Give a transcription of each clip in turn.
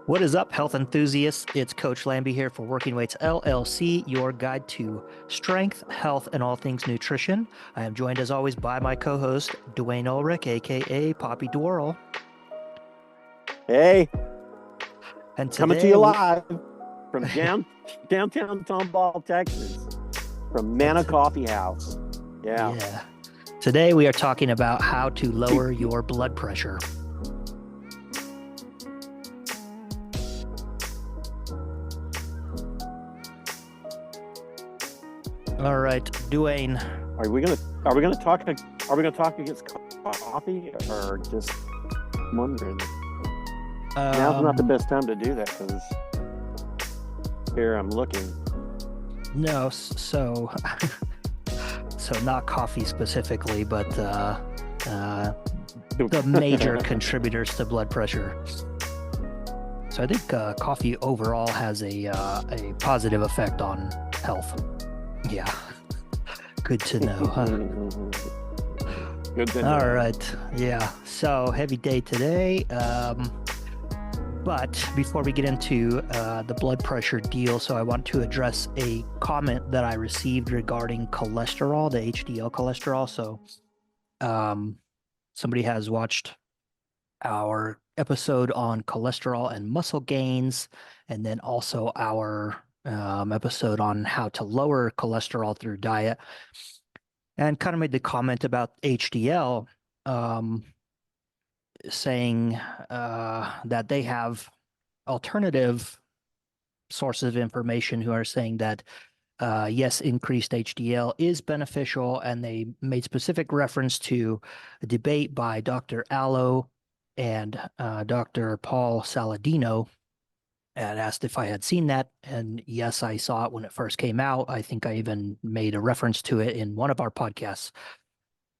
What is up, health enthusiasts? It's Coach Lamby here for Working Weights LLC, your guide to strength, health, and all things nutrition. I am joined as always by my co-host, Dwayne Ulrich, aka Poppy Dwirl. Hey, And coming to today you we live from downtown Tomball, Texas, from and Manna Coffee House. Yeah. yeah. Today we are talking about how to lower your blood pressure. All right, Dwayne. Are we gonna talk against coffee or just wondering? Now's not the best time to do that because here I'm looking. No, so not coffee specifically, but the major contributors to blood pressure. So I think coffee overall has a positive effect on health. Yeah, good to know. Huh? Good to know. All right, yeah. So heavy day today. But before we get into the blood pressure deal, so I want to address a comment that I received regarding cholesterol, the HDL cholesterol. So somebody has watched our episode on cholesterol and muscle gains, and then also our episode on how to lower cholesterol through diet, and kind of made the comment about HDL. Saying that they have alternative sources of information who are saying that yes, increased HDL is beneficial, and they made specific reference to a debate by Dr. Allo and Dr. Paul Saladino, and asked if I had seen that. And yes, I saw it when it first came out. I think I even made a reference to it in one of our podcasts.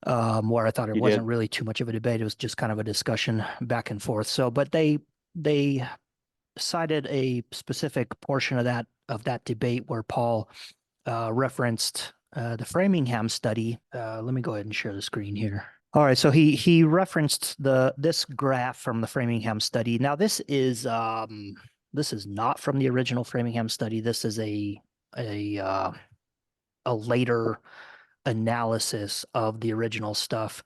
Where I thought it You wasn't did. really too much of a debate. It was just kind of a discussion back and forth. So, but they cited a specific portion of that debate where Paul referenced the Framingham study. Let me go ahead and share the screen here. All right, so he referenced this graph from the Framingham study. Now, this is not from the original Framingham study. This is a later analysis of the original stuff.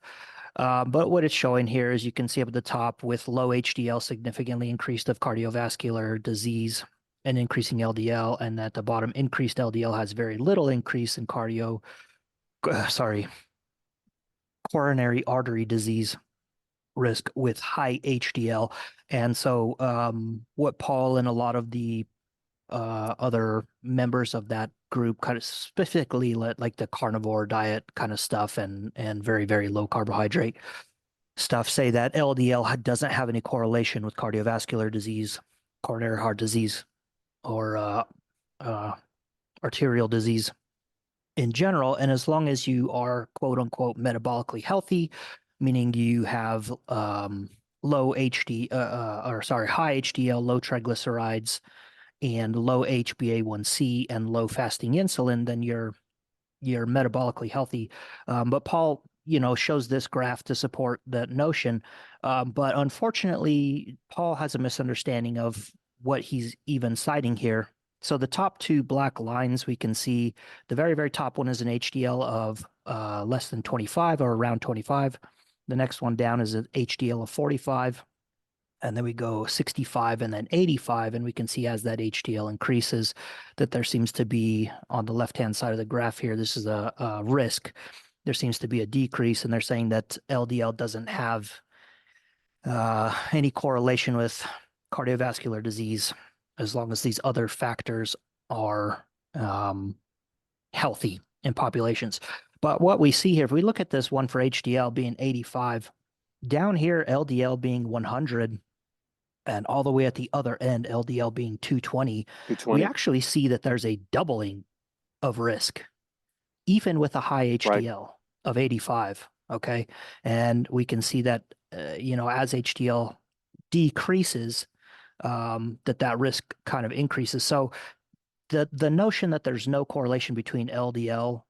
But what it's showing here is you can see up at the top with low HDL significantly increased of cardiovascular disease and increasing LDL, and at the bottom, increased LDL has very little increase in coronary artery disease risk with high HDL. And so what Paul and a lot of the other members of that group, kind of specifically like the carnivore diet kind of stuff and very, very low carbohydrate stuff, say that LDL doesn't have any correlation with cardiovascular disease, coronary heart disease, or arterial disease in general. And as long as you are quote unquote metabolically healthy, meaning you have low high HDL, low triglycerides, and low HbA1c and low fasting insulin, then you're metabolically healthy. But Paul, shows this graph to support that notion. But unfortunately, Paul has a misunderstanding of what he's even citing here. So the top two black lines, we can see the very, very top one is an HDL of less than 25 or around 25. The next one down is an HDL of 45. And then we go 65 and then 85, and we can see as that HDL increases that there seems to be, on the left-hand side of the graph here, this is a risk. There seems to be a decrease, and they're saying that LDL doesn't have any correlation with cardiovascular disease as long as these other factors are healthy in populations. But what we see here, if we look at this one for HDL being 85, down here LDL being 100, and all the way at the other end, LDL being 220, we 220. actually see that there's a doubling of risk, even with a high HDL of 85. Okay. And we can see that, as HDL decreases, that risk kind of increases. So the notion that there's no correlation between LDL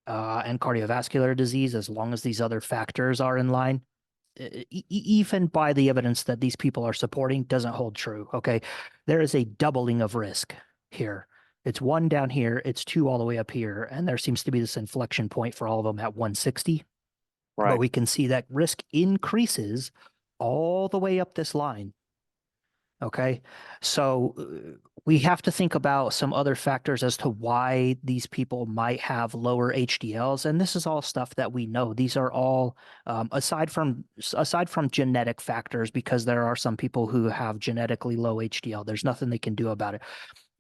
and cardiovascular disease, as long as these other factors are in line, even by the evidence that these people are supporting, doesn't hold true. Okay. There is a doubling of risk here. It's 1 down here, it's 2 all the way up here. And there seems to be this inflection point for all of them at 160. But Right. we can see that risk increases all the way up this line. Okay. So we have to think about some other factors as to why these people might have lower HDLs. And this is all stuff that we know. These are all aside from genetic factors, because there are some people who have genetically low HDL. There's nothing they can do about it.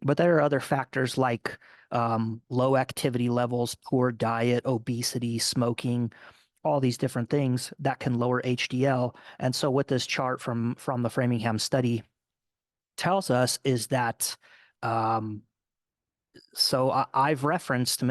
But there are other factors like low activity levels, poor diet, obesity, smoking, all these different things that can lower HDL. And so what this chart from the Framingham study tells us is that um, I've referenced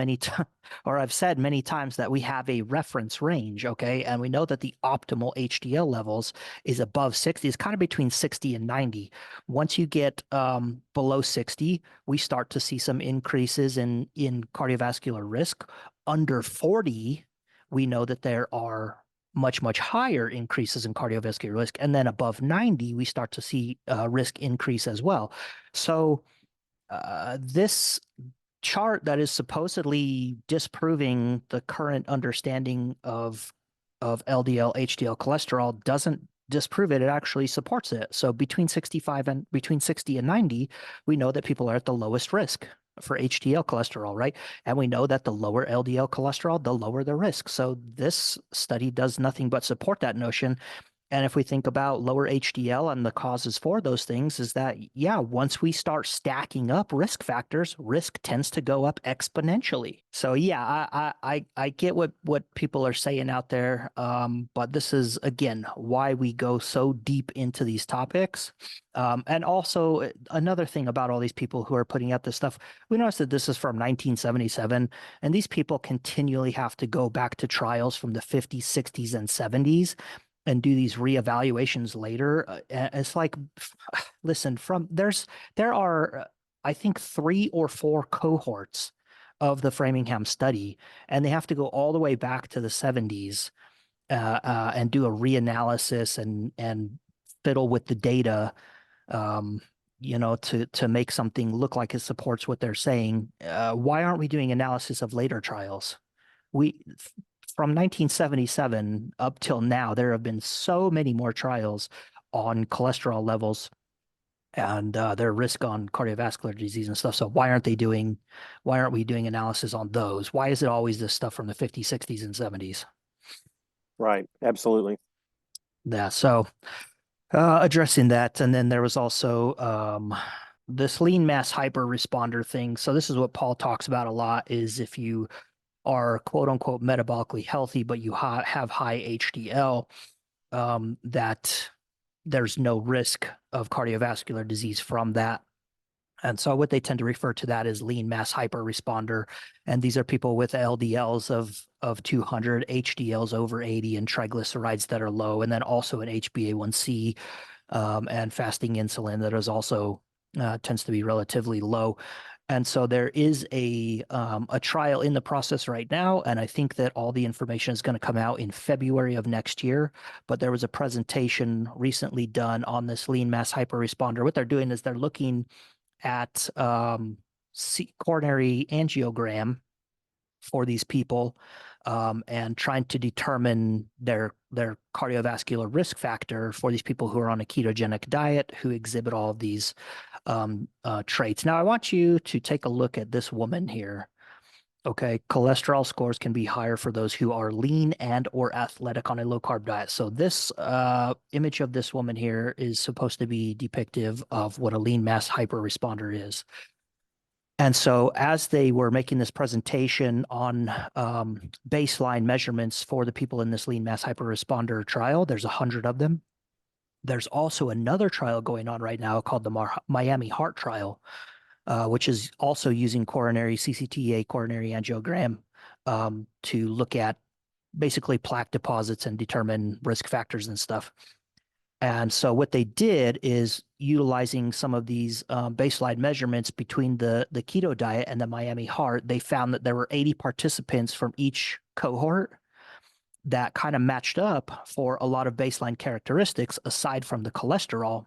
or I've said many times that we have a reference range, okay? And we know that the optimal HDL levels is above 60. It's kind of between 60 and 90. Once you get below 60, we start to see some increases in cardiovascular risk. Under 40, we know that there are much, much higher increases in cardiovascular risk. And then above 90, we start to see risk increase as well. So this chart that is supposedly disproving the current understanding of LDL, HDL cholesterol doesn't disprove it. It actually supports it. So between 60 and 90, we know that people are at the lowest risk for HDL cholesterol, right? And we know that the lower LDL cholesterol, the lower the risk. So this study does nothing but support that notion. And if we think about lower HDL and the causes for those things, is that, yeah, once we start stacking up risk factors, risk tends to go up exponentially. So yeah, I get what people are saying out there. But this is, again, why we go so deep into these topics. And also another thing about all these people who are putting out this stuff, we notice that this is from 1977, and these people continually have to go back to trials from the 50s, 60s, and 70s and do these reevaluations later. It's like, listen, there are, I think, 3 or 4 cohorts of the Framingham study, and they have to go all the way back to the 70s and do a reanalysis and fiddle with the data, to make something look like it supports what they're saying. Why aren't we doing analysis of later trials? We From 1977 up till now, there have been so many more trials on cholesterol levels and their risk on cardiovascular disease and stuff. So why aren't we doing analysis on those? Why is it always this stuff from the 50s, 60s, and 70s? Right. Absolutely. Yeah. So addressing that. And then there was also this lean mass hyper responder thing. So this is what Paul talks about a lot, is if you are quote unquote metabolically healthy, but you have high HDL, that there's no risk of cardiovascular disease from that. And so what they tend to refer to that as lean mass hyperresponder. And these are people with LDLs of 200, HDLs over 80, and triglycerides that are low, and then also an HbA1c and fasting insulin that is also tends to be relatively low. And so there is a trial in the process right now, and I think that all the information is going to come out in February of next year. But there was a presentation recently done on this lean mass hyperresponder. What they're doing is they're looking at coronary angiogram for these people and trying to determine their cardiovascular risk factor for these people who are on a ketogenic diet who exhibit all of these traits. Now, I want you to take a look at this woman here. Okay, cholesterol scores can be higher for those who are lean and or athletic on a low carb diet. So this image of this woman here is supposed to be depictive of what a lean mass hyperresponder is. And so as they were making this presentation on baseline measurements for the people in this lean mass hyperresponder trial, there's 100 of them. There's also another trial going on right now called the Miami Heart Trial, which is also using coronary CCTA, coronary angiogram, to look at basically plaque deposits and determine risk factors and stuff. And so what they did is utilizing some of these baseline measurements between the keto diet and the Miami Heart, they found that there were 80 participants from each cohort. that kind of matched up for a lot of baseline characteristics aside from the cholesterol.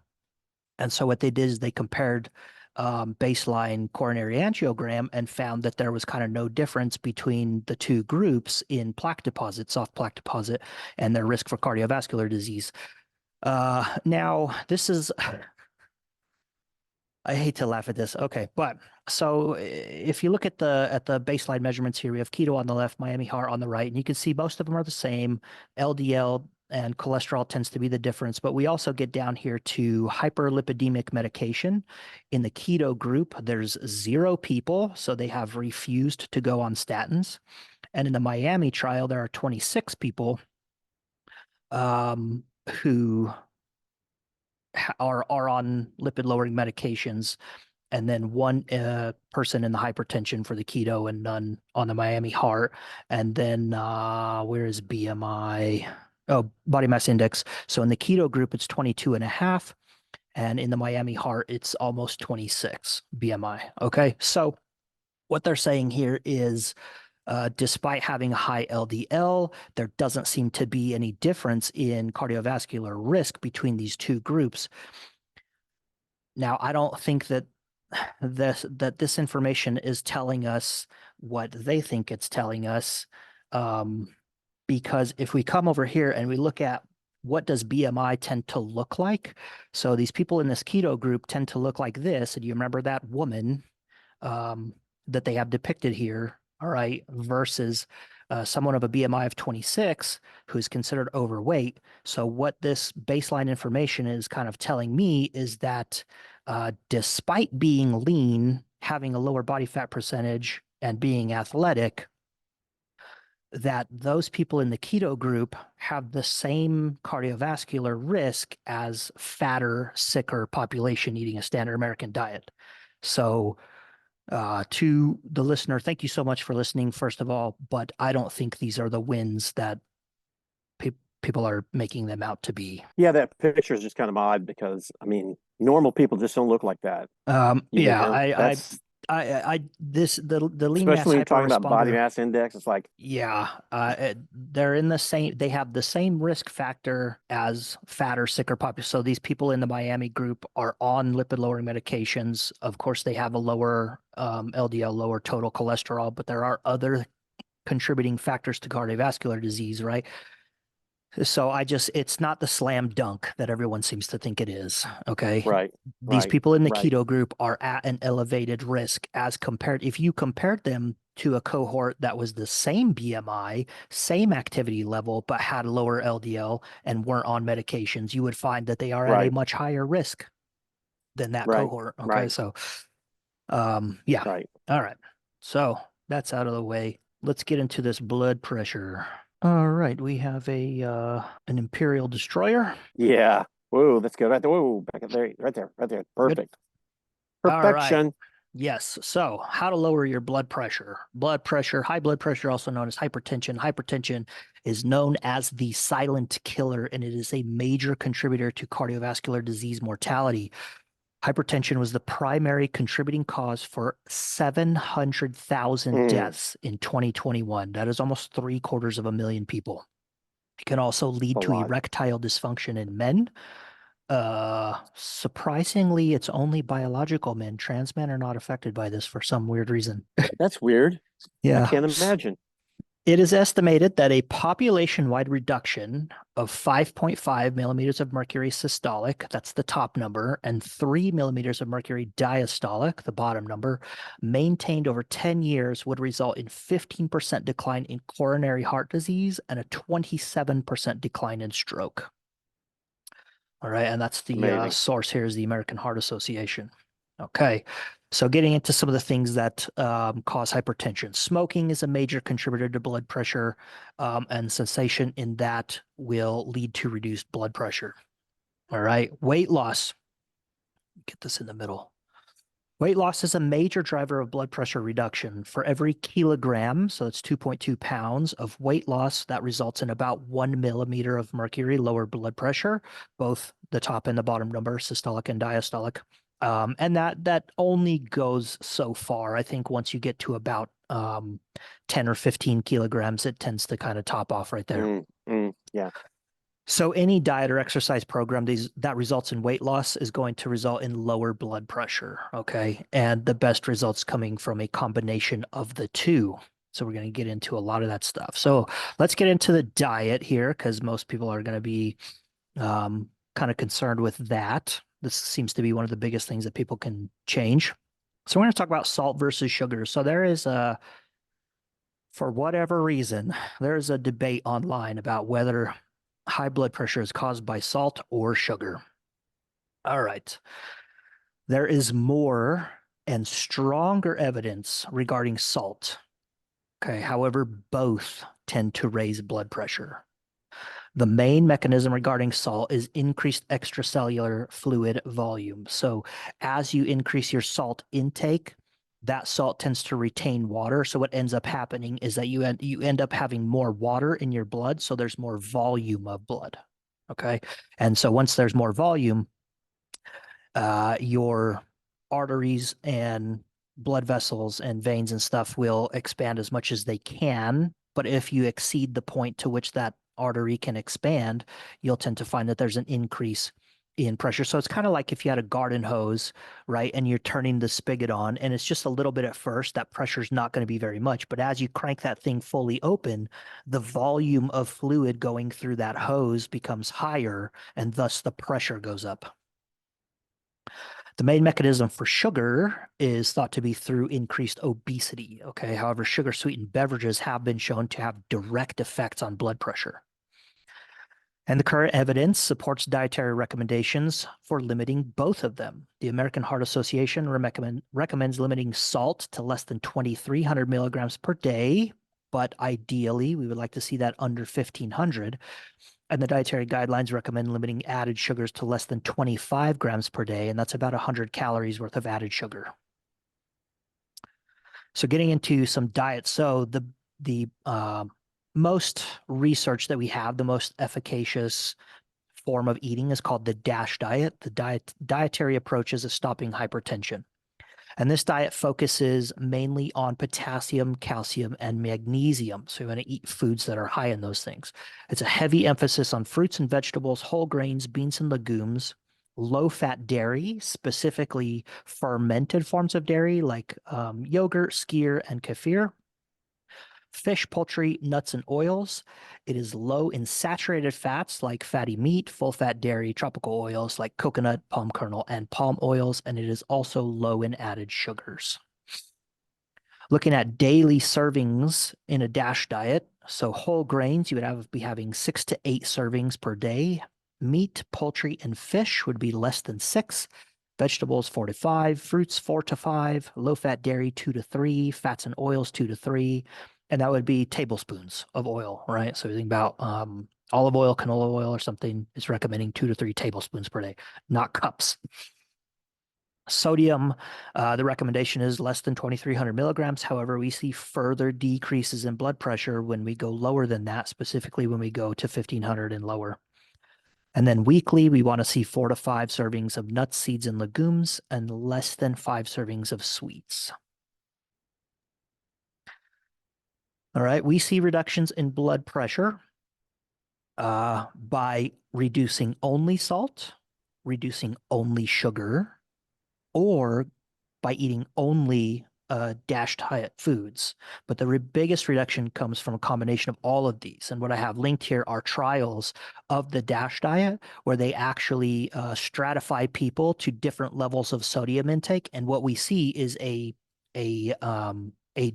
And so what they did is they compared baseline coronary angiogram and found that there was kind of no difference between the two groups in plaque deposit, soft plaque deposit, and their risk for cardiovascular disease. Now, this is, I hate to laugh at this. Okay, but so if you look at the baseline measurements here, we have keto on the left, Miami heart on the right, and you can see most of them are the same. LDL and cholesterol tends to be the difference, but we also get down here to hyperlipidemic medication. In the keto group, there's 0 people, so they have refused to go on statins. And in the Miami trial, there are 26 people who are on lipid lowering medications, and then 1 person in the hypertension for the keto and none on the Miami heart. And then where is BMI? Oh, body mass index. So in the keto group, it's 22.5. And in the Miami heart, it's almost 26 BMI. Okay. So what they're saying here is despite having a high LDL, there doesn't seem to be any difference in cardiovascular risk between these two groups. Now, I don't think that this information is telling us what they think it's telling us, because if we come over here and we look at what does BMI tend to look like, so these people in this keto group tend to look like this, and you remember that woman that they have depicted here, all right, versus someone of a BMI of 26 who's considered overweight. So what this baseline information is kind of telling me is that despite being lean, having a lower body fat percentage, and being athletic, that those people in the keto group have the same cardiovascular risk as fatter, sicker population eating a standard American diet. So to the listener, thank you so much for listening, first of all, but I don't think these are the wins that people are making them out to be. Yeah, that picture is just kind of odd because, I mean, normal people just don't look like that. Yeah, That's the lean mass especially when you're talking about body hyperresponder. mass index. It's like, Yeah, they're in the same, they have the same risk factor as fatter, sicker population. So these people in the Miami group are on lipid lowering medications. Of course, they have a lower LDL, lower total cholesterol, but there are other contributing factors to cardiovascular disease, right? So it's not the slam dunk that everyone seems to think it is. Okay. right, These right, people in the right, keto group are at an elevated risk as compared, if you compared them to a cohort that was the same BMI, same activity level, but had lower LDL and weren't on medications, you would find that they are at a right, much higher risk than that right, cohort. Okay. right, So, yeah. right. All right. So that's out of the way. Let's get into this blood pressure. All right, we have an Imperial destroyer. Yeah. Whoa, that's good. Right there. Whoa, back up there, right there, right there. Good. Perfect. All right. Perfection. Yes. So, how to lower your blood pressure? Blood pressure, high blood pressure, also known as hypertension. Hypertension is known as the silent killer, and it is a major contributor to cardiovascular disease mortality. Hypertension was the primary contributing cause for 700,000 Mm, deaths in 2021. That is almost 750,000 people. It can also a lead to lot. erectile dysfunction in men. Surprisingly, it's only biological men. Trans men are not affected by this for some weird reason. That's weird. I Yeah. can't imagine. It is estimated that a population-wide reduction of 5.5 millimeters of mercury systolic, that's the top number, and 3 millimeters of mercury diastolic, the bottom number, maintained over 10 years would result in 15% decline in coronary heart disease and a 27% decline in stroke. All right, and that's the Amazing. source here is the American Heart Association. Okay, so getting into some of the things that cause hypertension. Smoking is a major contributor to blood pressure, and cessation in that will lead to reduced blood pressure. All right, weight loss. Get this in the middle. Weight loss is a major driver of blood pressure reduction. For every kilogram, so it's 2.2 pounds of weight loss, that results in about 1 millimeter of mercury lower blood pressure, both the top and the bottom number, systolic and diastolic. And that only goes so far. I think once you get to about 10 or 15 kilograms, it tends to kind of top off right there. Yeah. So any diet or exercise program that results in weight loss is going to result in lower blood pressure, okay? And the best results coming from a combination of the two. So we're going to get into a lot of that stuff. So let's get into the diet here because most people are going to be kind of concerned with that. This seems to be one of the biggest things that people can change. So we're going to talk about salt versus sugar. So there is for whatever reason, there's a debate online about whether high blood pressure is caused by salt or sugar. All right. There is more and stronger evidence regarding salt. Okay. However, both tend to raise blood pressure. The main mechanism regarding salt is increased extracellular fluid volume. So as you increase your salt intake, that salt tends to retain water. So what ends up happening is that you end up having more water in your blood. So there's more volume of blood. Okay. And so once there's more volume, your arteries and blood vessels and veins and stuff will expand as much as they can. But if you exceed the point to which that artery can expand, you'll tend to find that there's an increase in pressure. So it's kind of like if you had a garden hose, right? And you're turning the spigot on and it's just a little bit at first, that pressure is not going to be very much. But as you crank that thing fully open, the volume of fluid going through that hose becomes higher and thus the pressure goes up. The main mechanism for sugar is thought to be through increased obesity. Okay. However, sugar sweetened beverages have been shown to have direct effects on blood pressure. And the current evidence supports dietary recommendations for limiting both of them. The American Heart Association recommends limiting salt to less than 2,300 milligrams per day, but ideally, we would like to see that under 1,500. And the dietary guidelines recommend limiting added sugars to less than 25 grams per day, and that's about 100 calories worth of added sugar. So getting into some diet. So the most research that we have, the most efficacious form of eating is called the DASH diet. The dietary approaches of stopping hypertension. And this diet focuses mainly on potassium, calcium, and magnesium. So you want to eat foods that are high in those things. It's a heavy emphasis on fruits and vegetables, whole grains, beans and legumes, low-fat dairy, specifically fermented forms of dairy like yogurt, skyr, and kefir. Fish, poultry, nuts, and oils. It is low in saturated fats like fatty meat, full-fat dairy, tropical oils like coconut, palm kernel, and palm oils, and it is also low in added sugars. Looking at daily servings in a DASH diet, so whole grains, you would be having 6 to 8 servings per day. Meat, poultry, and fish would be less than 6. Vegetables 4 to 5, fruits 4 to 5, low-fat dairy 2 to 3, fats and oils 2 to 3. And that would be tablespoons of oil, right? So you think about olive oil, canola oil, or something is recommending 2 to 3 tablespoons per day, not cups. Sodium, the recommendation is less than 2,300 milligrams. However, we see further decreases in blood pressure when we go lower than that, specifically when we go to 1,500 and lower. And then weekly, we want to see 4 to 5 servings of nuts, seeds, and legumes, and less than 5 servings of sweets. All right, we see reductions in blood pressure by reducing only salt, reducing only sugar, or by eating only DASH diet foods. But the biggest reduction comes from a combination of all of these. And what I have linked here are trials of the DASH diet where they actually stratify people to different levels of sodium intake. And what we see is a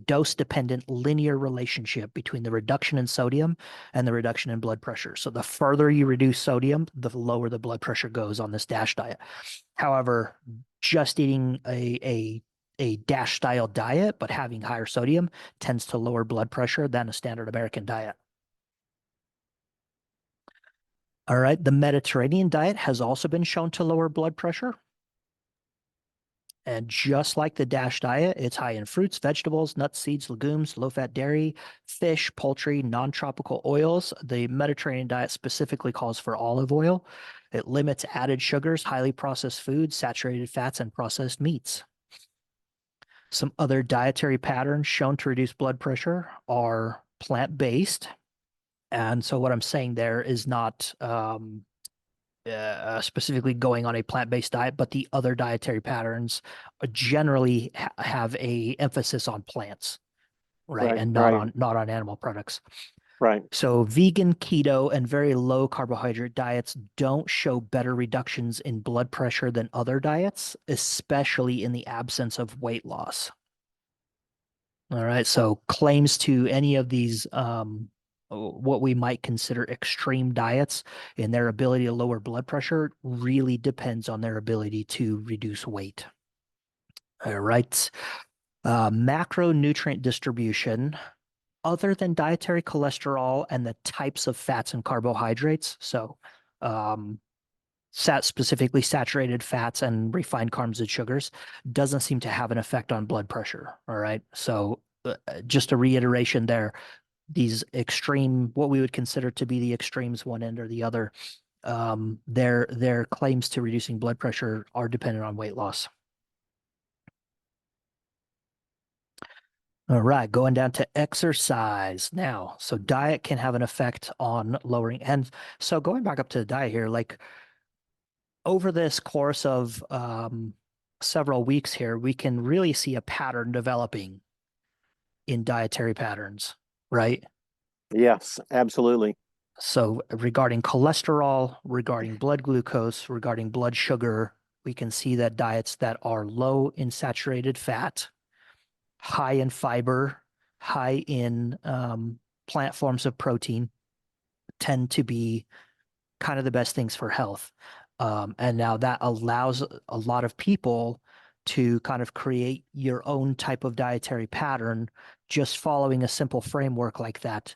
dose-dependent linear relationship between the reduction in sodium and the reduction in blood pressure. So the further you reduce sodium, the lower the blood pressure goes on this DASH diet. However, just eating a DASH style diet, but having higher sodium tends to lower blood pressure than a standard American diet. All right, the Mediterranean diet has also been shown to lower blood pressure. And just like the DASH diet, it's high in fruits, vegetables, nuts, seeds, legumes, low-fat dairy, fish, poultry, non-tropical oils. The Mediterranean diet specifically calls for olive oil. It limits added sugars, highly processed foods, saturated fats, and processed meats. Some other dietary patterns shown to reduce blood pressure are plant-based. And so what I'm saying there is not specifically going on a plant-based diet, but the other dietary patterns generally have a emphasis on plants, right? Right, And right, not on animal products. right. So vegan, keto, and very low carbohydrate diets don't show better reductions in blood pressure than other diets, especially in the absence of weight loss. All right. So claims to any of these what we might consider extreme diets and their ability to lower blood pressure really depends on their ability to reduce weight. All right. Macronutrient distribution, other than dietary cholesterol and the types of fats and carbohydrates. So um, specifically saturated fats and refined carbs and sugars doesn't seem to have an effect on blood pressure. All right. So just a reiteration there, these extreme, what we would consider to be the extremes, one end or the other, their claims to reducing blood pressure are dependent on weight loss. All right, going down to exercise now. So diet can have an effect on lowering. And so going back up to the diet here, like over this course of several weeks here, we can really see a pattern developing in dietary patterns, right? Yes, absolutely. So regarding cholesterol, regarding blood glucose, regarding blood sugar, we can see that diets that are low in saturated fat, high in fiber, high in plant forms of protein tend to be kind of the best things for health. And now that allows a lot of people to kind of create your own type of dietary pattern just following a simple framework like that,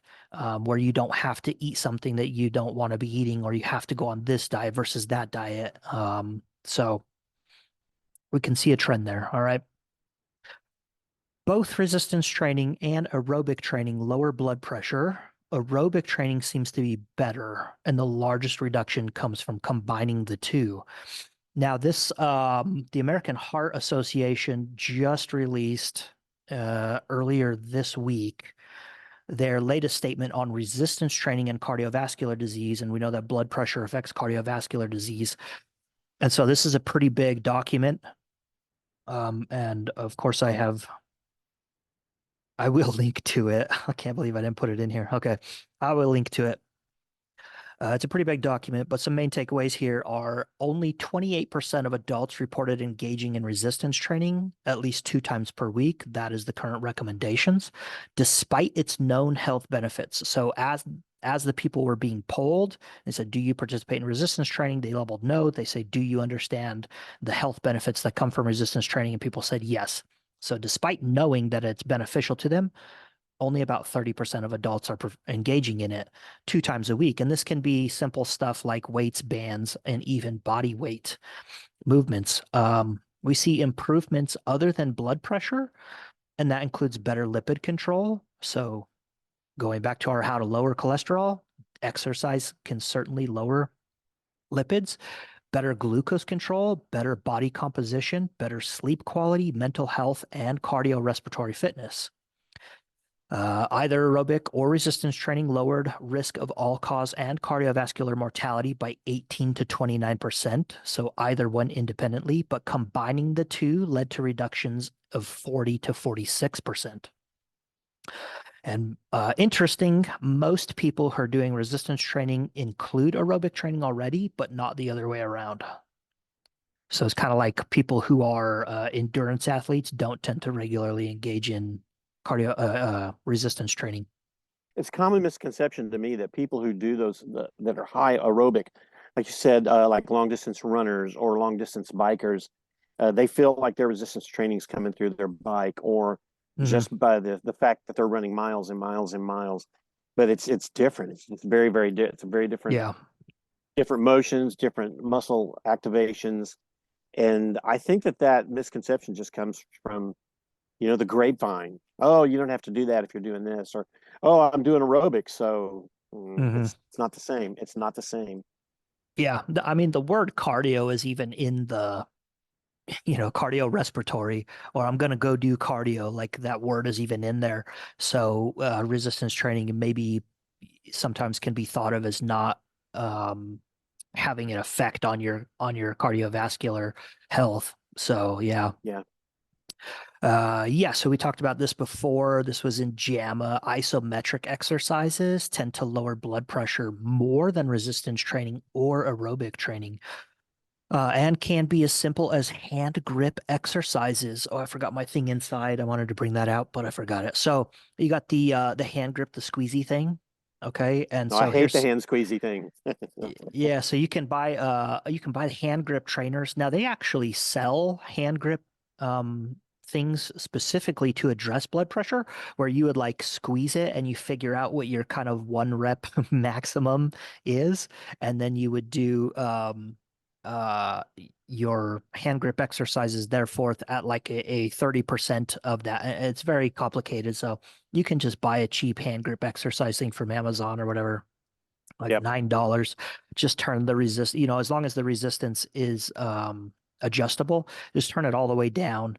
where you don't have to eat something that you don't want to be eating, or you have to go on this diet versus that diet. So we can see a trend there. All right. Both resistance training and aerobic training lower blood pressure. Aerobic training seems to be better, and the largest reduction comes from combining the two. Now, the American Heart Association just released earlier this week their latest statement on resistance training and cardiovascular disease, and we know that blood pressure affects cardiovascular disease. And so this is a pretty big document. And of course, I will link to it. I can't believe I didn't put it in here. Okay. I will link to it. It's a pretty big document, but some main takeaways here are only 28% of adults reported engaging in resistance training at least 2 times per week. That is the current recommendations, despite its known health benefits. So as the people were being polled, they said, do you participate in resistance training? They labeled no. They say, do you understand the health benefits that come from resistance training? And people said yes. So despite knowing that it's beneficial to them, only about 30% of adults are engaging in it 2 times a week. And this can be simple stuff like weights, bands, and even body weight movements. We see improvements other than blood pressure, and that includes better lipid control. So going back to our how to lower cholesterol, exercise can certainly lower lipids, better glucose control, better body composition, better sleep quality, mental health, and cardiorespiratory fitness. Either aerobic or resistance training lowered risk of all-cause and cardiovascular mortality by 18 to 29%. So either one independently, but combining the two led to reductions of 40 to 46%. And interesting, most people who are doing resistance training include aerobic training already, but not the other way around. So it's kind of like people who are endurance athletes don't tend to regularly engage in resistance training. It's a common misconception to me that people who do those that are high aerobic, like you said, like long distance runners or long distance bikers, they feel like their resistance training is coming through their bike or just by the fact that they're running miles and miles and miles. But it's different. It's very it's a very different Yeah. different motions, different muscle activations, and I think that misconception just comes from the grapevine. Oh, you don't have to do that if you're doing this, or oh, I'm doing aerobics, so hmm it's not the same. It's not the same. Yeah. I mean, the word cardio is even in the, cardiorespiratory, or I'm going to go do cardio. Like that word is even in there. So resistance training maybe sometimes can be thought of as not um, having an effect on your cardiovascular health. So yeah. Yeah. Yeah, so we talked about this before. This was in JAMA. Isometric exercises tend to lower blood pressure more than resistance training or aerobic training, and can be as simple as hand grip exercises. Oh, I forgot my thing inside. I wanted to bring that out, but I forgot it. So you got the hand grip, the squeezy thing. Okay, and No, I so hate the here's hand squeezy thing. yeah, so you can buy the hand grip trainers. Now they actually sell hand grip things specifically to address blood pressure, where you would like squeeze it and you figure out what your kind of one rep maximum is, and then you would do your hand grip exercises therefore at like a 30% of that. It's very complicated, so you can just buy a cheap hand grip exercise thing from Amazon or whatever, like Yep. $9. Just turn the as long as the resistance is adjustable, just turn it all the way down,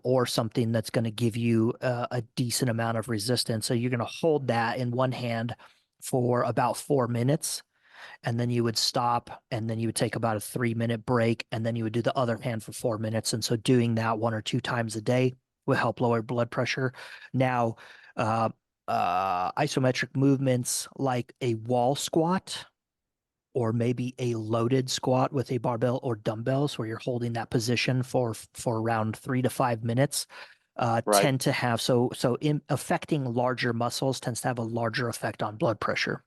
or something that's going to give you a decent amount of resistance. So you're going to hold that in one hand for about 4 minutes, and then you would stop, and then you would take about a 3 minute break, and then you would do the other hand for 4 minutes. And so doing that one or two times a day will help lower blood pressure. Now, uh, isometric movements like a wall squat or maybe a loaded squat with a barbell or dumbbells, where you're holding that position for around 3 to 5 minutes, Right. tend to have in affecting larger muscles tends to have a larger effect on blood pressure,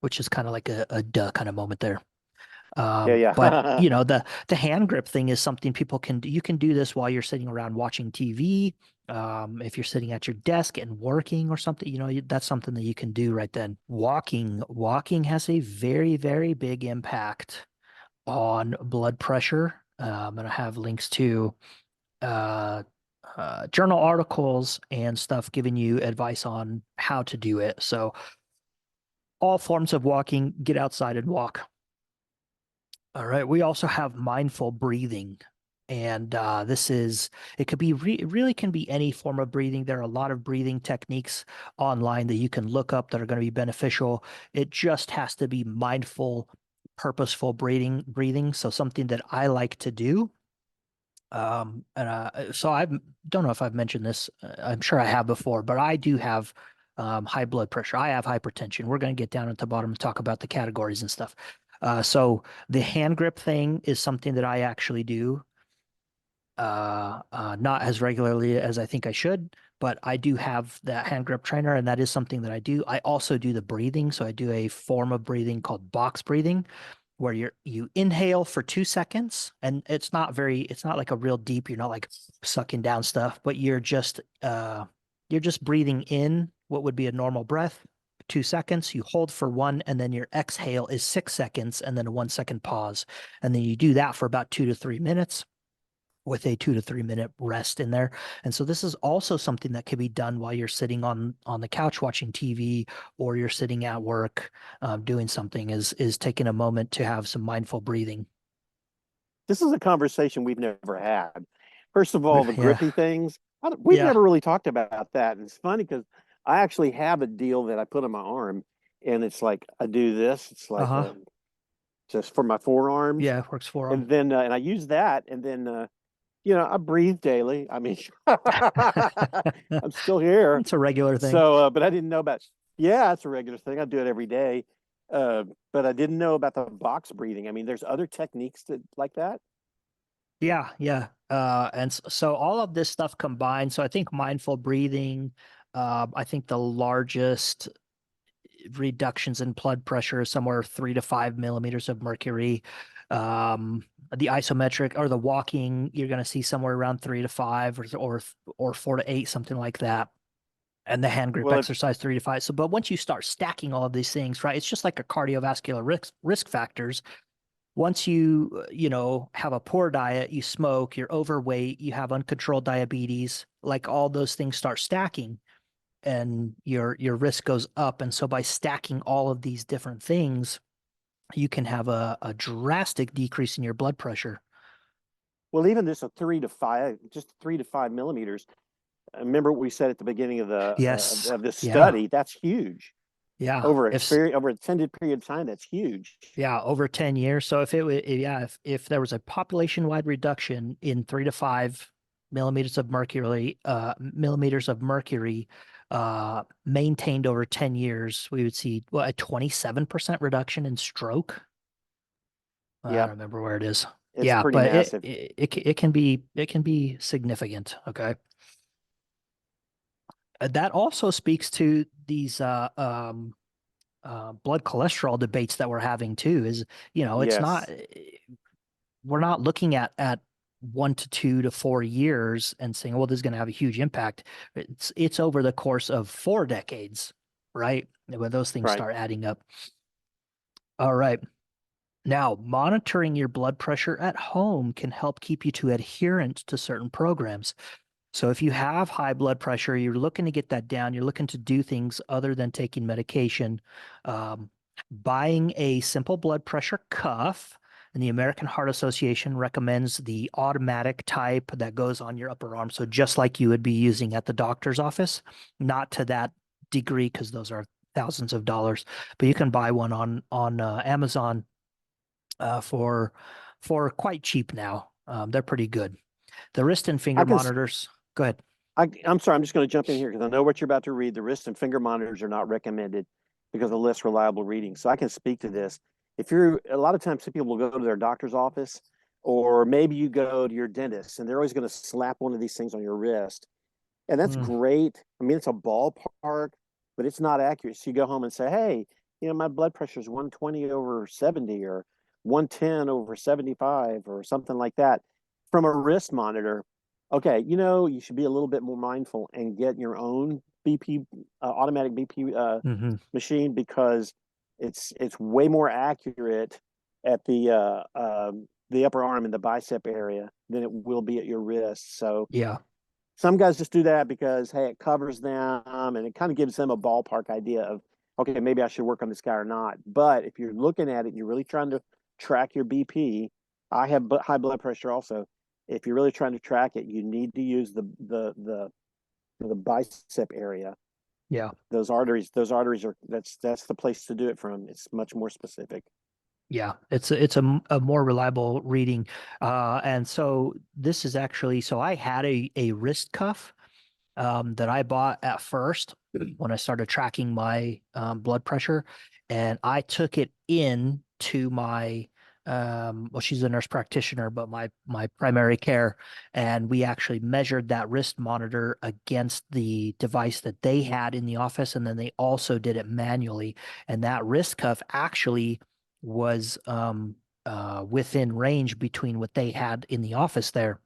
which is kind of like a duh kind of moment there. Yeah, But yeah. the hand grip thing is something people can do. You can do this while you're sitting around watching TV. If you're sitting at your desk and working or something, that's something that you can do right then. Walking has a very, very big impact on blood pressure. And I have links to uh, journal articles and stuff giving you advice on how to do it. So all forms of walking, get outside and walk. All right. We also have mindful breathing. And it could be really can be any form of breathing. There are a lot of breathing techniques online that you can look up that are going to be beneficial. It just has to be mindful, purposeful breathing. So something that I like to do. So I don't know if I've mentioned this. I'm sure I have before, but I do have high blood pressure. I have hypertension. We're going to get down at the bottom and talk about the categories and stuff. So the hand grip thing is something that I actually do, not as regularly as I think I should, but I do have that hand grip trainer, and that is something that I do. I also do the breathing. So I do a form of breathing called box breathing, where you inhale for 2 seconds, and it's not like a real deep, you're not like sucking down stuff, but you're just breathing in what would be a normal breath, 2 seconds, you hold for one, and then your exhale is 6 seconds, and then a 1 second pause. And then you do that for about 2 to 3 minutes with a 2 to 3 minute rest in there. And so this is also something that can be done while you're sitting on the couch watching TV, or you're sitting at work doing something, is taking a moment to have some mindful breathing. This is a conversation we've never had. First of all, the Yeah. grippy things, we've Yeah. never really talked about that. And it's funny because I actually have a deal that I put on my arm, and it's like I do this. It's like Uh-huh. just for my forearms, Yeah, it works forearm. and then and I use that, and then I breathe daily. I mean, I'm still here. It's a regular thing. So, but I didn't know about. Yeah, it's a regular thing. I do it every day. But I didn't know about the box breathing. I mean, there's other techniques that like that. Yeah, yeah. So all of this stuff combined. So I think mindful breathing, I think the largest reductions in blood pressure is somewhere 3 to 5 millimeters of mercury. The isometric or the walking, you're going to see somewhere around 3 to 5, or 4 to 8, something like that. And the hand grip Well, if exercise 3 to 5. So, but once you start stacking all of these things, right, it's just like a cardiovascular risk factors. Once have a poor diet, you smoke, you're overweight, you have uncontrolled diabetes, like all those things start stacking, and your risk goes up. And so by stacking all of these different things, you can have a drastic decrease in your blood pressure. Well, even just just 3 to 5 millimeters. Remember what we said at the beginning of the Yes. of this Yeah. study? That's huge. Yeah. Over an extended period of time, that's huge. Yeah, over 10 years. So if it would, yeah, if there was a population-wide reduction in 3 to 5 millimeters of mercury, maintained over 10 years, we would see a 27% reduction in stroke. I don't Yep, remember where it is. it's Yeah, pretty but massive. it can be significant. Okay. That also speaks to these blood cholesterol debates that we're having too. Is it's not Yes, we're not looking at 1 to 2 to 4 years and saying, well, this is going to have a huge impact. It's over the course of 4 decades, right? When those things right. start adding up. All right. Now, monitoring your blood pressure at home can help keep you to adherent to certain programs. So if you have high blood pressure, you're looking to get that down, you're looking to do things other than taking medication, um, buying a simple blood pressure cuff, and the American Heart Association recommends the automatic type that goes on your upper arm. So just like you would be using at the doctor's office, not to that degree because those are thousands of dollars, but you can buy one on Amazon for quite cheap now. They're pretty good. The wrist and I finger can. monitors. Go ahead. I'm sorry. I'm just going to jump in here because I know what you're about to read. The wrist and finger monitors are not recommended because of less reliable readings. So I can speak to this. If you're a lot of times, some people will go to their doctor's office, or maybe you go to your dentist, and they're always going to slap one of these things on your wrist. And that's Mm, great. I mean, it's a ballpark, but it's not accurate. So you go home and say, hey, my blood pressure is 120 over 70 or 110 over 75 or something like that from a wrist monitor. Okay, you should be a little bit more mindful and get your own BP, automatic BP hmm machine because it's way more accurate at the upper arm and the bicep area than it will be at your wrist. So Yeah. some guys just do that because hey, it covers them and it kind of gives them a ballpark idea of okay, maybe I should work on this guy or not. But if you're looking at it and you're really trying to track your BP, I have high blood pressure also. If you're really trying to track it, you need to use the bicep area. Yeah. Those arteries are that's the place to do it from. It's much more specific. Yeah. It's a more reliable reading. And so this is actually, so I had a wrist cuff that I bought at first when I started tracking my blood pressure, and I took it in to my well, she's a nurse practitioner, but my primary care, and we actually measured that wrist monitor against the device that they had in the office, and then they also did it manually, and that wrist cuff actually was within range between what they had in the office there.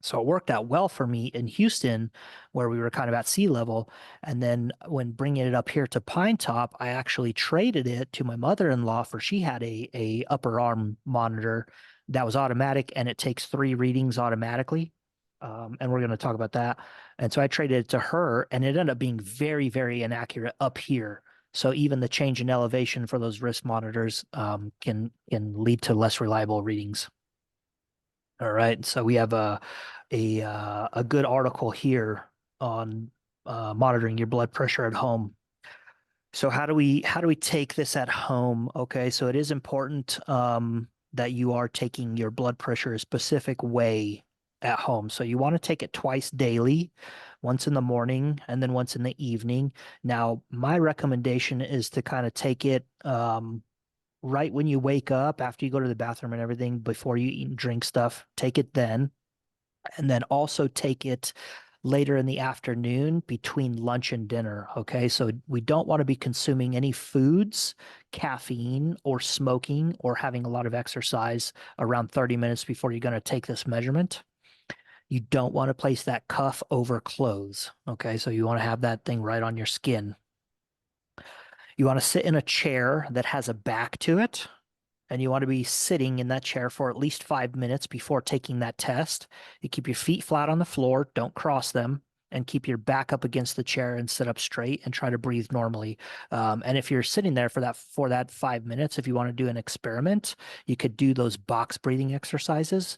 So it worked out well for me in Houston, where we were kind of at sea level. And then when bringing it up here to Pine Top, I actually traded it to my mother-in-law for she had a upper arm monitor that was automatic and it takes 3 readings automatically. And we're going to talk about that. And so I traded it to her and it ended up being very, very inaccurate up here. So even the change in elevation for those wrist monitors can lead to less reliable readings. All right. So we have a good article here on monitoring your blood pressure at home. So how do we take this at home? Okay, so it is important that you are taking your blood pressure a specific way at home. So you want to take it twice daily, once in the morning and then once in the evening. Now, my recommendation is to kind of take it right when you wake up, after you go to the bathroom and everything, before you eat and drink stuff, take it then. And then also take it later in the afternoon between lunch and dinner. Okay. So we don't want to be consuming any foods, caffeine, or smoking, or having a lot of exercise around 30 minutes before you're going to take this measurement. You don't want to place that cuff over clothes. Okay. So you want to have that thing right on your skin. You want to sit in a chair that has a back to it, and you want to be sitting in that chair for at least 5 minutes before taking that test. You keep your feet flat on the floor, don't cross them. and keep your back up against the chair and sit up straight and try to breathe normally. And if you're sitting there for that 5 minutes, if you want to do an experiment, you could do those box breathing exercises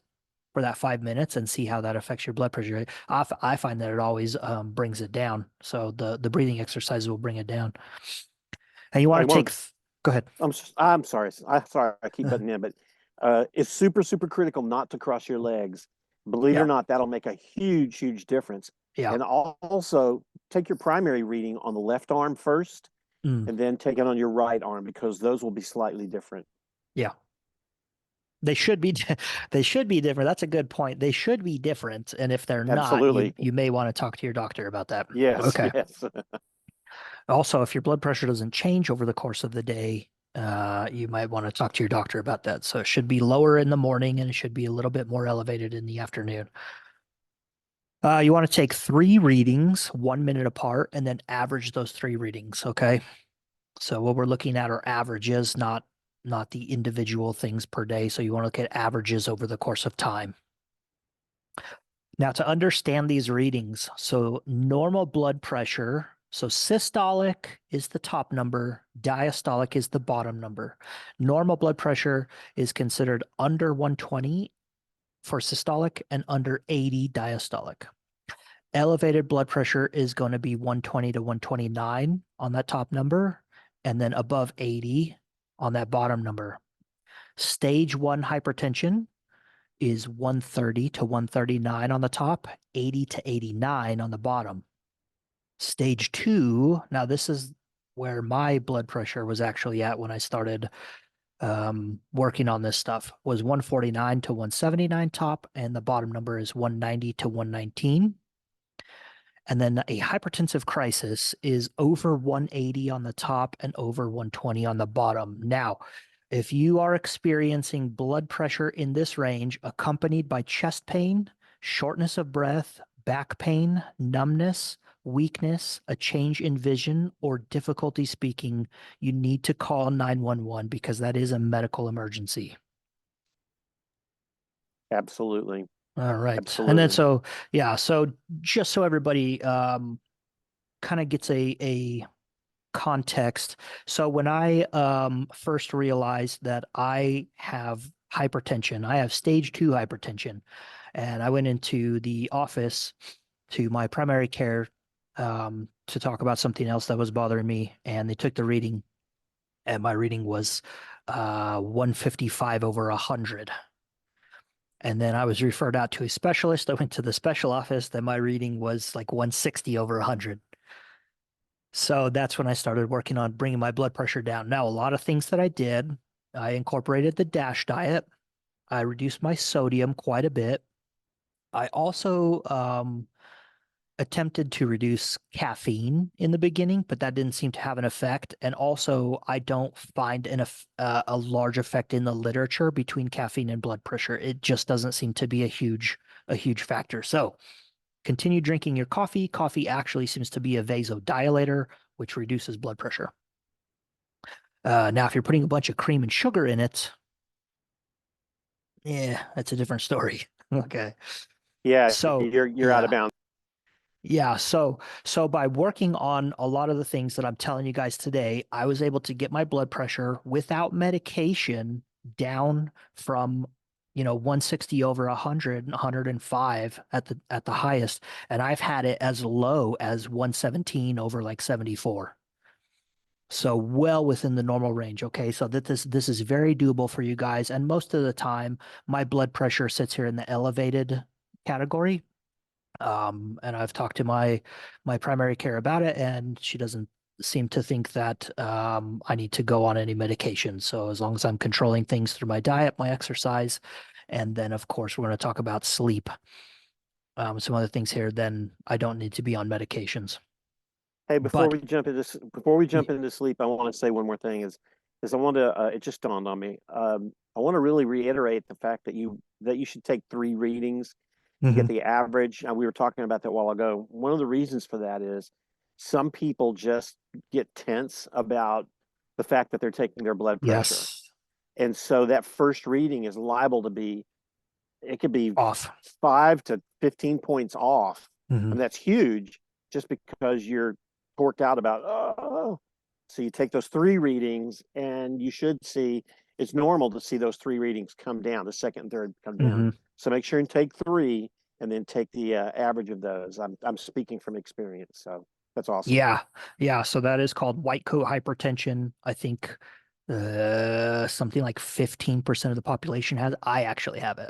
for that 5 minutes and see how that affects your blood pressure. I find that it always brings it down. So the breathing exercises will bring it down. And you want to take, go ahead. I'm sorry. I keep butting in, but it's super, super critical not to cross your legs. Believe it Yeah. or not, that'll make a huge, huge difference. Yeah. And also take your primary reading on the left arm first, and then take it on your right arm, because those will be slightly different. Yeah. They should be different. That's a good point. They should be different. And if they're not, you may want to talk to your doctor about that. Yes. Okay. Yes. Also, if your blood pressure doesn't change over the course of the day, you might want to talk to your doctor about that. So it should be lower in the morning and it should be a little bit more elevated in the afternoon. You want to take 3 readings, 1 minute apart, and then average those 3 readings. Okay. So what we're looking at are averages, not the individual things per day. So you want to look at averages over the course of time. Now, to understand these readings, so normal blood pressure, so systolic is the top number, diastolic is the bottom number. Normal blood pressure is considered under 120 for systolic and under 80 diastolic. Elevated blood pressure is going to be 120 to 129 on that top number, and then above 80 on that bottom number. Stage 1 hypertension is 130 to 139 on the top, 80 to 89 on the bottom. Stage 2, now this is where my blood pressure was actually at when I started working on this stuff, was 149 to 179 top, and the bottom number is 190 to 119. And then a hypertensive crisis is over 180 on the top and over 120 on the bottom. Now, if you are experiencing blood pressure in this range, accompanied by chest pain, shortness of breath, back pain, numbness, weakness, a change in vision, or difficulty speaking, you need to call 911 because that is a medical emergency. Absolutely. All right. Absolutely. And then so just so everybody kind of gets a context. So when I first realized that I have hypertension, I have stage 2 hypertension, and I went into the office to my primary care to talk about something else that was bothering me, and they took the reading, and my reading was 155 over 100. And then I was referred out to a specialist. I went to the special office. Then my reading was like 160 over 100. So that's when I started working on bringing my blood pressure down. Now, a lot of things that I did, I incorporated the DASH diet. I reduced my sodium quite a bit. I also attempted to reduce caffeine in the beginning, but that didn't seem to have an effect. And also, I don't find a large effect in the literature between caffeine and blood pressure. It just doesn't seem to be a huge factor. So continue drinking your coffee. Coffee actually seems to be a vasodilator, which reduces blood pressure. Now, if you're putting a bunch of cream and sugar in it, yeah, that's a different story. Okay. Yeah, so you're out of bounds. Yeah, so by working on a lot of the things that I'm telling you guys today, I was able to get my blood pressure without medication down from 160 over 100, 105 at the highest, and I've had it as low as 117 over like 74. So well within the normal range. Okay, so this is very doable for you guys, and most of the time my blood pressure sits here in the elevated category. And I've talked to my primary care about it, and she doesn't seem to think that I need to go on any medication. So as long as I'm controlling things through my diet, my exercise, and then of course we're going to talk about sleep, some other things here, then I don't need to be on medications. Hey, before we jump into sleep, I want to say one more thing. Is I want to. It just dawned on me. I want to really reiterate the fact that you should take 3 readings to get the average. We were talking about that a while ago. One of the reasons for that is some people just get tense about the fact that they're taking their blood pressure. Yes. And so that first reading is liable to be, it could be off 5 to 15 points off. Hmm. And that's huge just because you're torqued out about, oh. So you take those 3 readings and you should see, it's normal to see those 3 readings come down, the second and third come down. Hmm. So make sure and take 3 and then take the average of those. I'm speaking from experience. So that's awesome. Yeah. Yeah. So that is called white coat hypertension. I think something like 15% of the population has. I actually have it.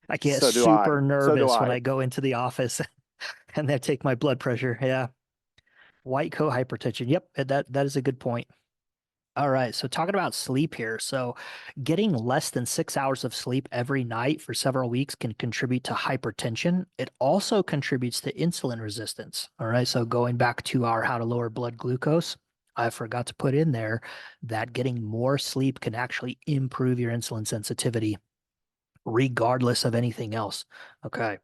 I get So do I. super So do nervous when I. I go into the office and they take my blood pressure. Yeah. White coat hypertension. Yep, that is a good point. All right, so talking about sleep here. So, getting less than 6 hours of sleep every night for several weeks can contribute to hypertension. It also contributes to insulin resistance. All right, so going back to our how to lower blood glucose, I forgot to put in there that getting more sleep can actually improve your insulin sensitivity, regardless of anything else. Okay.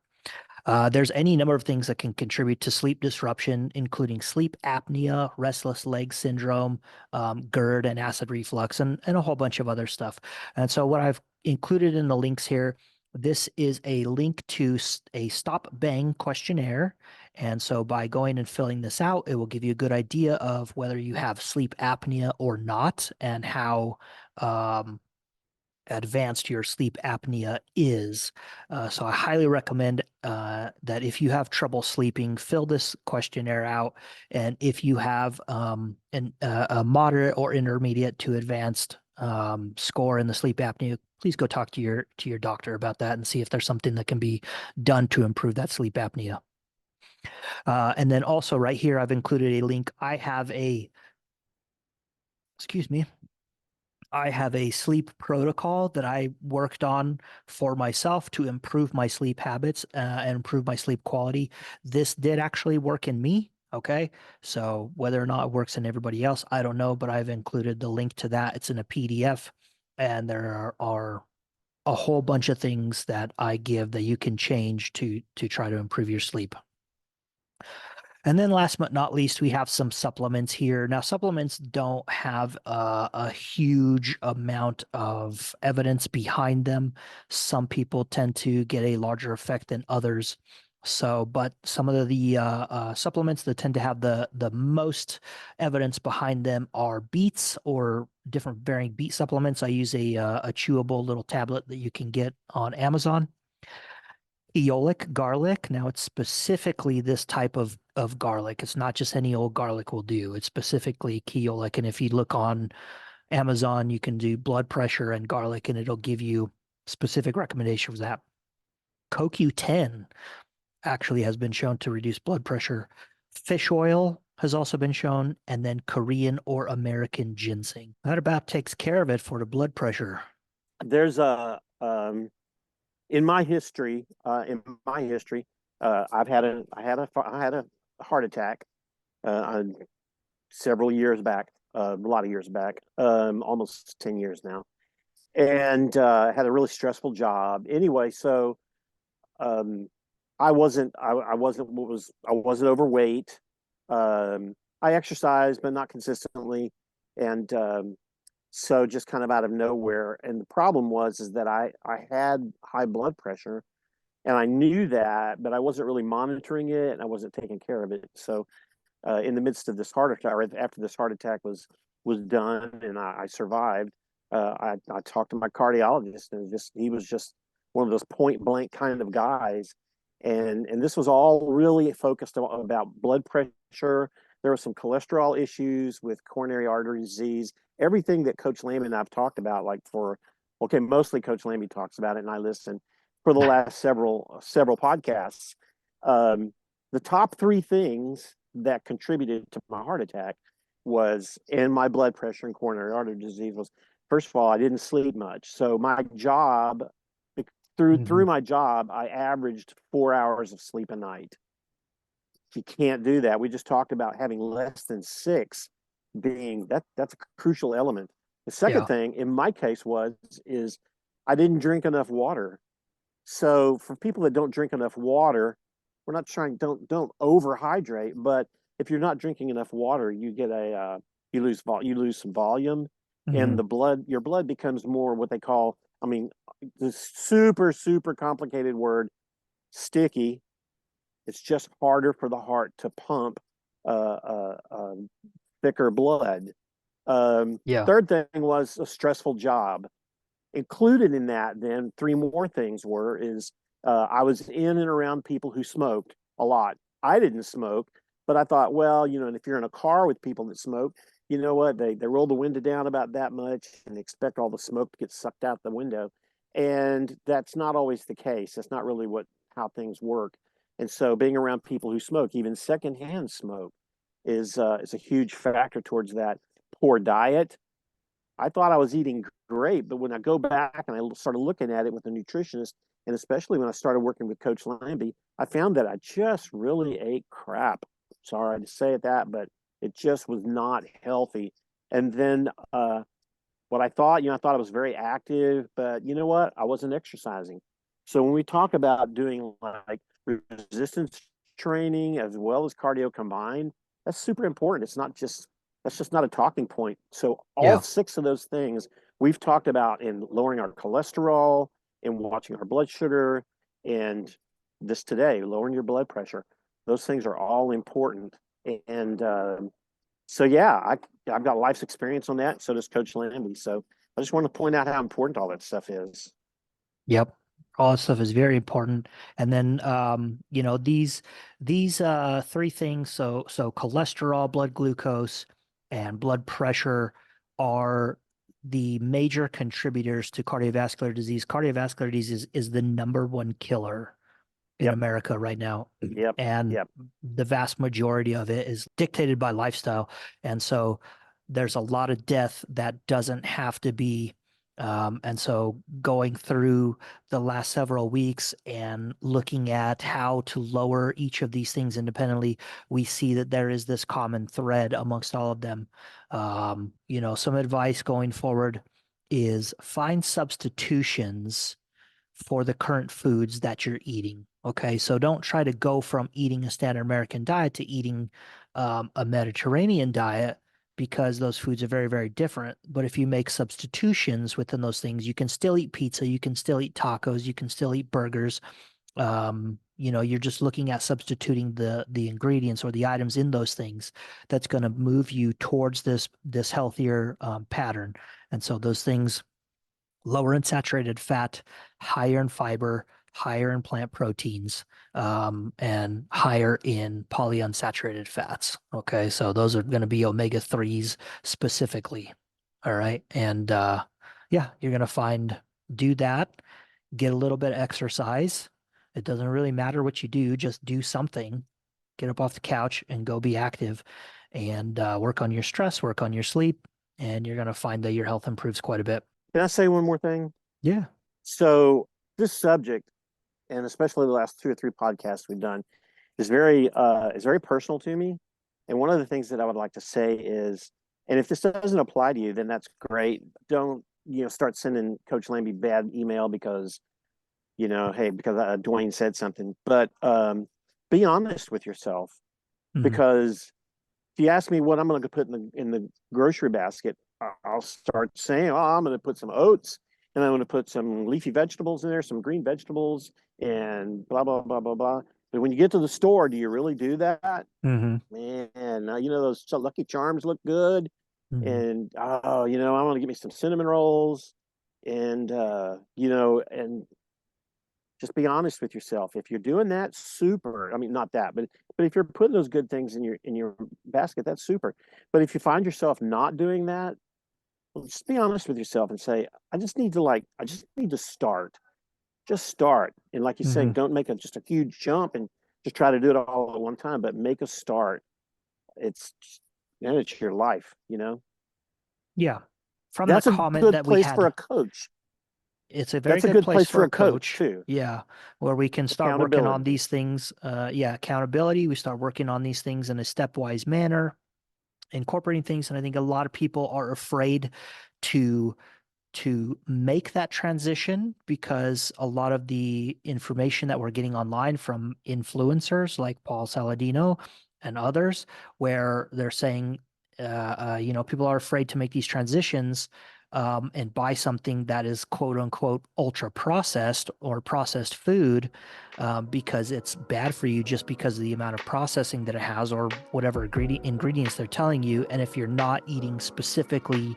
There's any number of things that can contribute to sleep disruption, including sleep apnea, restless leg syndrome, GERD, and acid reflux, and a whole bunch of other stuff. And so, what I've included in the links here, this is a link to a stop bang questionnaire. And so, by going and filling this out, it will give you a good idea of whether you have sleep apnea or not, and how um, advanced your sleep apnea is. So I highly recommend that if you have trouble sleeping, fill this questionnaire out. And if you have a moderate or intermediate to advanced score in the sleep apnea, please go talk to your doctor about that and see if there's something that can be done to improve that sleep apnea. And then also right here, I've included a link. Excuse me, I have a sleep protocol that I worked on for myself to improve my sleep habits and improve my sleep quality. This did actually work in me. Okay. So whether or not it works in everybody else, I don't know, but I've included the link to that. It's in a PDF, and there are a whole bunch of things that I give that you can change to try to improve your sleep. And then last but not least, we have some supplements here. Now, supplements don't have a huge amount of evidence behind them. Some people tend to get a larger effect than others. So, but some of the supplements that tend to have the most evidence behind them are beets or different varying beet supplements. I use a chewable little tablet that you can get on Amazon. Aeolic garlic. Now it's specifically this type of garlic. It's not just any old garlic will do. It's specifically Keolic. And if you look on Amazon, you can do blood pressure and garlic, and it'll give you specific recommendations for that. CoQ10 actually has been shown to reduce blood pressure. Fish oil has also been shown, and then Korean or American ginseng. That about takes care of it for the blood pressure. There's a in my history, I had a heart attack several years back, a lot of years back, almost 10 years now, and had a really stressful job. Anyway, so um, I wasn't overweight. I exercised, but not consistently, and so just kind of out of nowhere. And the problem was is that I had high blood pressure, and I knew that, but I wasn't really monitoring it, and I wasn't taking care of it. So in the midst of this heart attack, right after this heart attack was done, and I survived, I talked to my cardiologist, and he was just one of those point blank kind of guys, and this was all really focused about blood pressure. There were some cholesterol issues with coronary artery disease. Everything that Coach Lamby and I've talked about, okay, mostly Coach Lamby talks about it, and I listen for the last several podcasts. The top 3 things that contributed to my heart attack was and my blood pressure and coronary artery disease was, first of all, I didn't sleep much. So my job through Mhm. my job, I averaged 4 hours of sleep a night. You can't do that. We just talked about having less than 6 being that's a crucial element. The second Yeah. thing in my case is I didn't drink enough water. So for people that don't drink enough water, we're not trying don't overhydrate, but if you're not drinking enough water, you get you lose some volume, and Hmm. your blood becomes more what they call, I mean, this super complicated word, sticky, It's just harder for the heart to pump thicker blood. Yeah. Third thing was a stressful job. Included in that, then three more things were is I was in and around people who smoked a lot. I didn't smoke, but I thought, well, and if you're in a car with people that smoke, you know what? They roll the window down about that much and expect all the smoke to get sucked out the window. And that's not always the case. That's not really how things work. And so being around people who smoke, even secondhand smoke, is a huge factor towards that. Poor diet. I thought I was eating great, but when I go back and I started looking at it with a nutritionist, and especially when I started working with Coach Lamby, I found that I just really ate crap. Sorry to say it that, but it just was not healthy. And then what I thought, I thought I was very active, but you know what? I wasn't exercising. So when we talk about doing like resistance training as well as cardio combined, that's super important. That's just not a talking point. So all Yeah. six of those things we've talked about in lowering our cholesterol and watching our blood sugar and this today, lowering your blood pressure. Those things are all important. And so yeah, I've got life's experience on that. So does Coach Lamby. So I just want to point out how important all that stuff is. Yep. All that stuff is very important. And then these three things, so cholesterol, blood glucose, and blood pressure are the major contributors to cardiovascular disease. Cardiovascular disease is the number one killer in Yep. America right now. Yep. And Yep. the vast majority of it is dictated by lifestyle. And so there's a lot of death that doesn't have to be. And so going through the last several weeks and looking at how to lower each of these things independently, we see that there is this common thread amongst all of them. Some advice going forward is find substitutions for the current foods that you're eating. Okay, so don't try to go from eating a standard American diet to eating a Mediterranean diet because those foods are very, very different. But if you make substitutions within those things, you can still eat pizza, you can still eat tacos, you can still eat burgers. You're just looking at substituting the ingredients or the items in those things that's going to move you towards this healthier pattern. And so those things lower in saturated fat, higher in fiber, higher in plant proteins, and higher in polyunsaturated fats. Okay, so those are going to be omega 3s specifically. All right. And yeah, you're going to do that, get a little bit of exercise. It doesn't really matter what you do, just do something. Get up off the couch and go be active and work on your stress, work on your sleep, and you're going to find that your health improves quite a bit. Can I say one more thing? Yeah. So this subject, and especially the last two or three podcasts we've done, is very personal to me. And one of the things that I would like to say is, and if this doesn't apply to you, then that's great. Don't start sending Coach Lamby bad email because hey, because Dwayne said something. But be honest with yourself, Mhm. because if you ask me what I'm going to put in the grocery basket, I'll start saying, "Oh, I'm going to put some oats, and I'm going to put some leafy vegetables in there, some green vegetables, and blah blah blah blah blah." But when you get to the store, do you really do that? Mhm. Man, those Lucky Charms look good, Mhm. and oh, I want to get me some cinnamon rolls, and and just be honest with yourself. If you're doing that, super. I mean, not that, but if you're putting those good things in your basket, that's super. But if you find yourself not doing that, well, just be honest with yourself and say, I just need to start. Just start. And like you said, Mhm. don't make just a huge jump and just try to do it all at one time, but make a start. It's then it's your life. Yeah. From the That's a comment good that we place for had, a coach. it's a very That's a good good place place for for a a coach coach. too. Yeah. Where we can start working on Accountability. these things. Yeah, accountability. We start working on these things in a stepwise manner, incorporating things. And I think a lot of people are afraid to make that transition because a lot of the information that we're getting online from influencers like Paul Saladino and others, where they're saying, people are afraid to make these transitions and buy something that is quote unquote ultra processed or processed food because it's bad for you just because of the amount of processing that it has or whatever ingredients they're telling you. And if you're not eating specifically,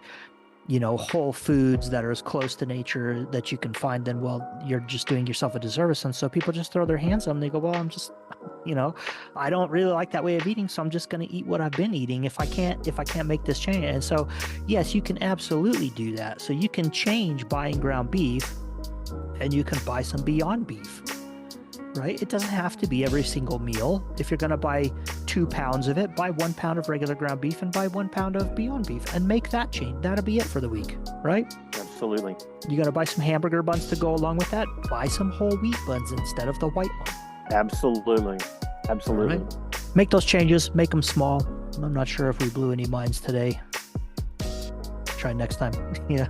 whole foods that are as close to nature that you can find, then, well, you're just doing yourself a disservice. And so people just throw their hands up and they go, well, I'm just, I don't really like that way of eating, so I'm just going to eat what I've been eating if I can't make this change. And so, yes, you can absolutely do that. So you can change buying ground beef and you can buy some Beyond Beef, right? It doesn't have to be every single meal. If you're going to buy 2 pounds of it, buy 1 pound of regular ground beef and buy 1 pound of Beyond Beef and make that change. That'll be it for the week, right? Absolutely. You got to buy some hamburger buns to go along with that. Buy some whole wheat buns instead of the white one. Absolutely. Right? Make those changes, make them small. I'm not sure if we blew any minds today. Try next time. Yeah.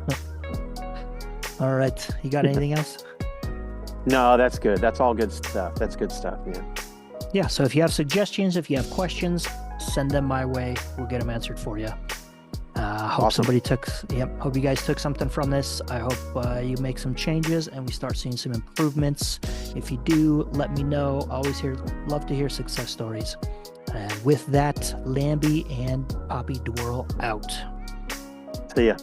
All right. You got anything else? No, that's good. That's all good stuff. That's good stuff, man. Yeah. So if you have suggestions, if you have questions, send them my way. We'll get them answered for you. Hope Awesome. Hope you guys took something from this. I hope you make some changes and we start seeing some improvements. If you do, let me know. Love to hear success stories. And with that, Lamby and Poppy Dwirl out. See ya.